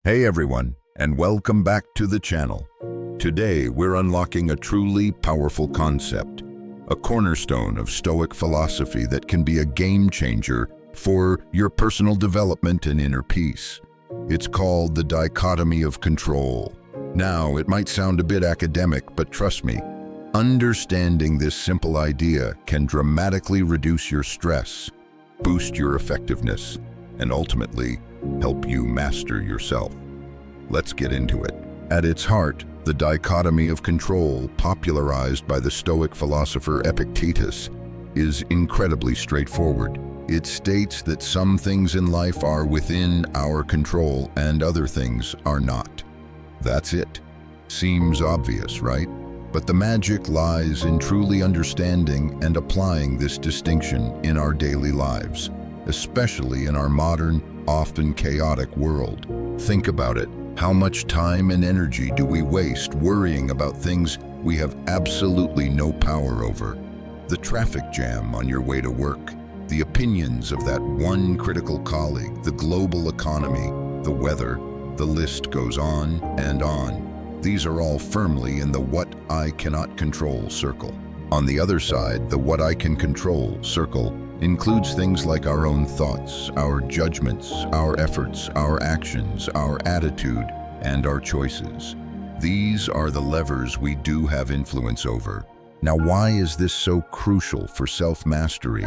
Hey everyone, and welcome back to the channel. Today we're unlocking a truly powerful concept, a cornerstone of Stoic philosophy that can be a game changer for your personal development and inner peace. It's called the Dichotomy of Control. Now, it might sound a bit academic, but trust me, understanding this simple idea can dramatically reduce your stress, boost your effectiveness, and ultimately help you master yourself. Let's get into it. At its heart, the dichotomy of control, popularized by the Stoic philosopher Epictetus, is incredibly straightforward. It states that some things in life are within our control and other things are not. That's it. Seems obvious, right? But the magic lies in truly understanding and applying this distinction in our daily lives, especially in our modern, often chaotic world. Think about it. How much time and energy do we waste worrying about things we have absolutely no power over? The traffic jam on your way to work, the opinions of that one critical colleague, the global economy, the weather, the list goes on and on. These are all firmly in the what I cannot control circle. On the other side, the what I can control circle includes things like our own thoughts, our judgments, our efforts, our actions, our attitude, and our choices. These are the levers we do have influence over. Now, why is this so crucial for self-mastery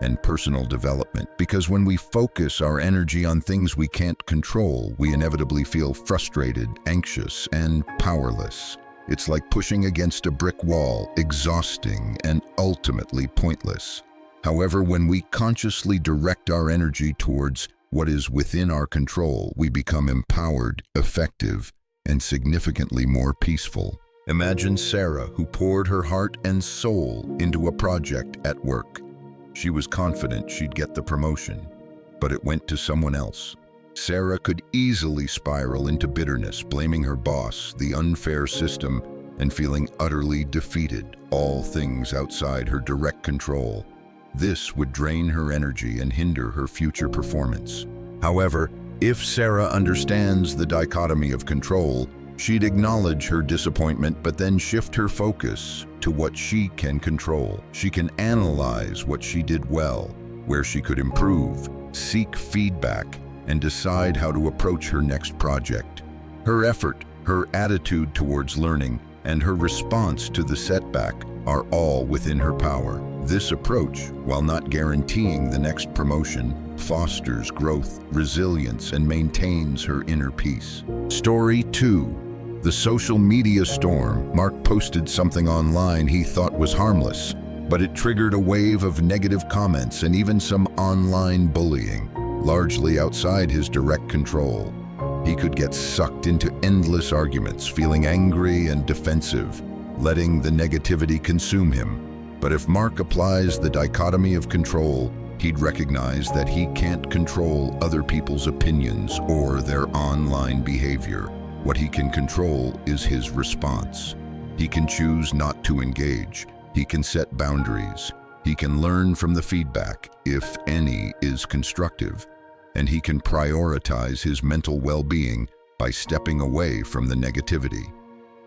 and personal development? Because when we focus our energy on things we can't control, we inevitably feel frustrated, anxious, and powerless. It's like pushing against a brick wall, exhausting and ultimately pointless. However, when we consciously direct our energy towards what is within our control, we become empowered, effective, and significantly more peaceful. Imagine Sarah, who poured her heart and soul into a project at work. She was confident she'd get the promotion, but it went to someone else. Sarah could easily spiral into bitterness, blaming her boss, the unfair system, and feeling utterly defeated, all things outside her direct control. This would drain her energy and hinder her future performance. However, if Sarah understands the dichotomy of control, she'd acknowledge her disappointment but then shift her focus to what she can control. She can analyze what she did well, where she could improve, seek feedback, and decide how to approach her next project. Her effort, her attitude towards learning, and her response to the setback are all within her power. This approach, while not guaranteeing the next promotion, fosters growth, resilience, and maintains her inner peace. Story 2. The social media storm. Mark posted something online he thought was harmless, but it triggered a wave of negative comments and even some online bullying, largely outside his direct control. He could get sucked into endless arguments, feeling angry and defensive, letting the negativity consume him. But if Mark applies the dichotomy of control, he'd recognize that he can't control other people's opinions or their online behavior. What he can control is his response. He can choose not to engage. He can set boundaries. He can learn from the feedback, if any is constructive. And he can prioritize his mental well-being by stepping away from the negativity.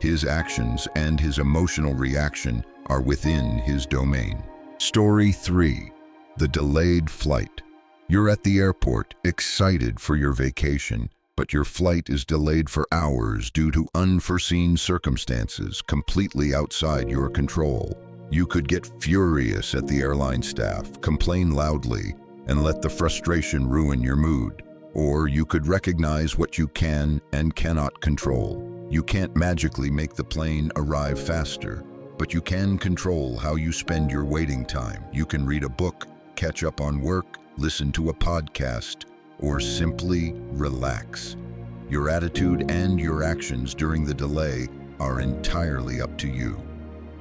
His actions and his emotional reaction are within his domain. Story 3. The delayed flight. You're at the airport, excited for your vacation, but your flight is delayed for hours due to unforeseen circumstances completely outside your control. You could get furious at the airline staff, complain loudly, and let the frustration ruin your mood. Or you could recognize what you can and cannot control. You can't magically make the plane arrive faster, but you can control how you spend your waiting time. You can read a book, catch up on work, listen to a podcast, or simply relax. Your attitude and your actions during the delay are entirely up to you.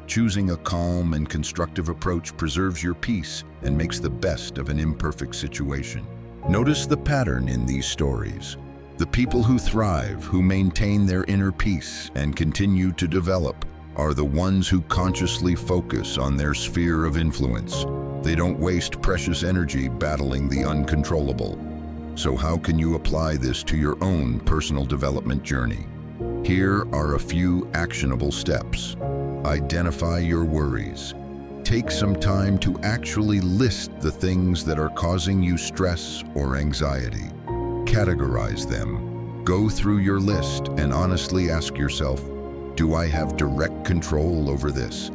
Choosing a calm and constructive approach preserves your peace and makes the best of an imperfect situation. Notice the pattern in these stories. The people who thrive, who maintain their inner peace and continue to develop, are the ones who consciously focus on their sphere of influence. They don't waste precious energy battling the uncontrollable. So how can you apply this to your own personal development journey? Here are a few actionable steps. Identify your worries. Take some time to actually list the things that are causing you stress or anxiety. Categorize them. Go through your list and honestly ask yourself, do I have direct control over this?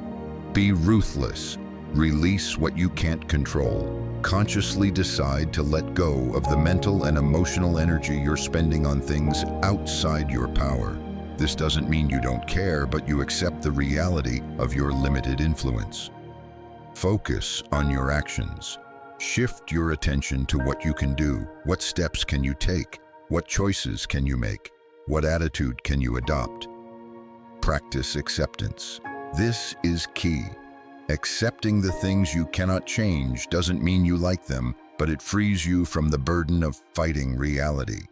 Be ruthless. Release what you can't control. Consciously decide to let go of the mental and emotional energy you're spending on things outside your power. This doesn't mean you don't care, but you accept the reality of your limited influence. Focus on your actions. Shift your attention to what you can do. What steps can you take? What choices can you make? What attitude can you adopt? Practice acceptance. This is key. Accepting the things you cannot change doesn't mean you like them, but it frees you from the burden of fighting reality.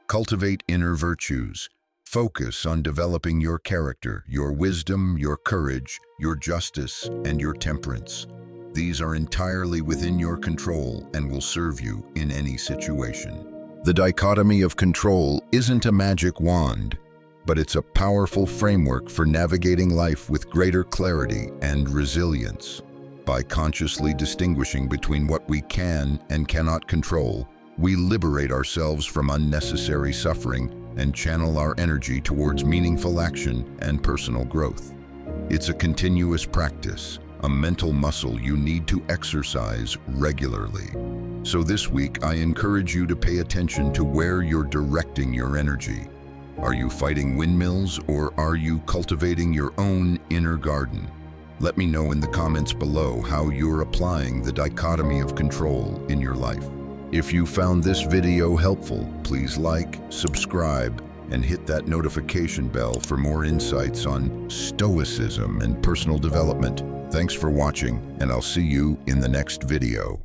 Cultivate inner virtues. Focus on developing your character, your wisdom, your courage, your justice, and your temperance. These are entirely within your control and will serve you in any situation. The dichotomy of control isn't a magic wand, but it's a powerful framework for navigating life with greater clarity and resilience. By consciously distinguishing between what we can and cannot control, we liberate ourselves from unnecessary suffering and channel our energy towards meaningful action and personal growth. It's a continuous practice, a mental muscle you need to exercise regularly. So this week, I encourage you to pay attention to where you're directing your energy. Are you fighting windmills, or are you cultivating your own inner garden? Let me know in the comments below how you're applying the dichotomy of control in your life. If you found this video helpful, please like, subscribe, and hit that notification bell for more insights on Stoicism and personal development. Thanks for watching, and I'll see you in the next video.